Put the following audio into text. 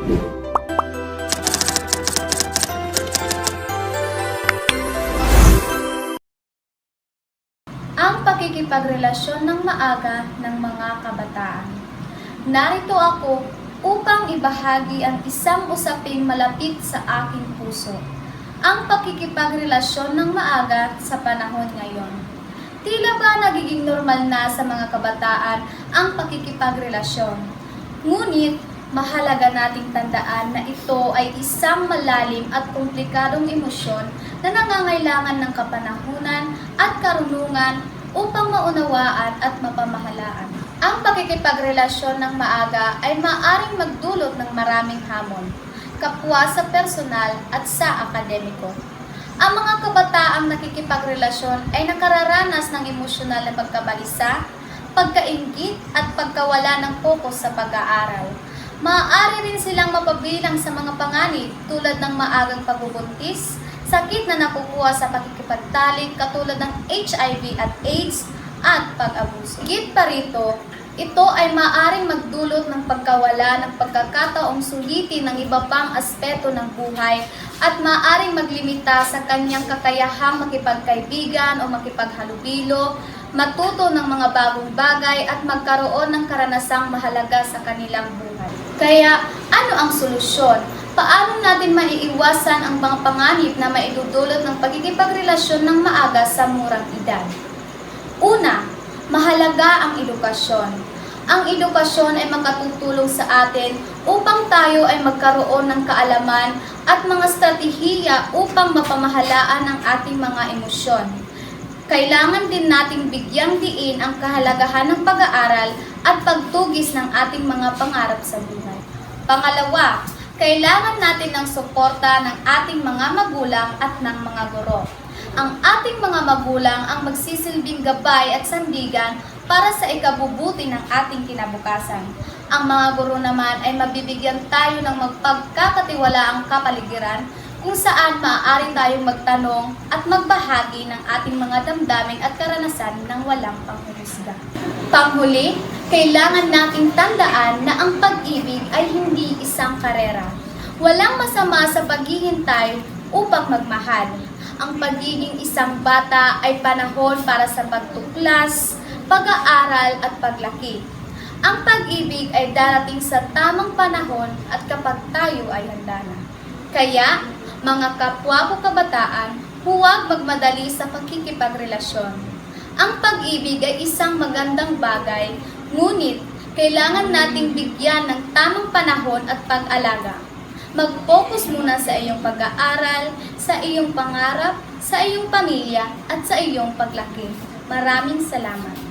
Ang pakikipagrelasyon ng maaga ng mga kabataan. Narito ako upang ibahagi ang isang usaping malapit sa aking puso. Ang pakikipagrelasyon ng maaga sa panahon ngayon. Tila ba nagiging normal na sa mga kabataan ang pakikipagrelasyon? Ngunit, mahalaga nating tandaan na ito ay isang malalim at komplikadong emosyon na nangangailangan ng kapanahunan at karunungan upang maunawaan at mapamahalaan. Ang pakikipagrelasyon ng maaga ay maaaring magdulot ng maraming hamon, kapwa sa personal at sa akademiko. Ang mga kabataang nakikipagrelasyon ay nakararanas ng emosyonal na pagkabalisa, pagkainggit at pagkawala ng fokus sa pag-aaral. Maaari rin silang mapabilang sa mga panganib tulad ng maagang pagbubuntis, sakit na nakukuha sa pakikipagtalik katulad ng HIV at AIDS at pag-abuso. Higit pa rito, ito ay maaaring magdulot ng pagkawala ng pagkakataong sulitin ng iba pang aspeto ng buhay at maaaring maglimita sa kanyang kakayahang makipagkaibigan o makipaghalubilo, matuto ng mga bagong bagay at magkaroon ng karanasang mahalaga sa kanilang buhay. Kaya, ano ang solusyon? Paano natin maiiwasan ang mga panganib na maidudulot ng pagkikipagrelasyon ng maaga sa murang edad? Una, mahalaga ang edukasyon. Ang edukasyon ay makatutulong sa atin upang tayo ay magkaroon ng kaalaman at mga stratehiya upang mapamahalaan ang ating mga emosyon. Kailangan din nating bigyang diin ang kahalagahan ng pag-aaral at pagtugis ng ating mga pangarap sa buhay. Pangalawa, kailangan natin ng suporta ng ating mga magulang at ng mga guro. Ang ating mga magulang ang magsisilbing gabay at sandigan para sa ikabubuti ng ating kinabukasan. Ang mga guro naman ay mabibigyan tayo ng magpagkakatiwalaang kapaligiran kung saan maaari tayong magtanong at magbahagi ng ating mga damdamin at karanasan ng walang panghuhusga. Panghuli, kailangan nating tandaan na ang pag-ibig ay hindi isang karera. Walang masama sa paghihintay upang magmahal. Ang pagiging isang bata ay panahon para sa pagtuklas, pag-aaral at paglaki. Ang pag-ibig ay darating sa tamang panahon at kapag tayo ay handa na. Kaya, mga kapwa ko kabataan, huwag magmadali sa pakikipagrelasyon. Ang pag-ibig ay isang magandang bagay, ngunit kailangan nating bigyan ng tamang panahon at pag-alaga. Mag-focus muna sa iyong pag-aaral, sa iyong pangarap, sa iyong pamilya at sa iyong paglaki. Maraming salamat.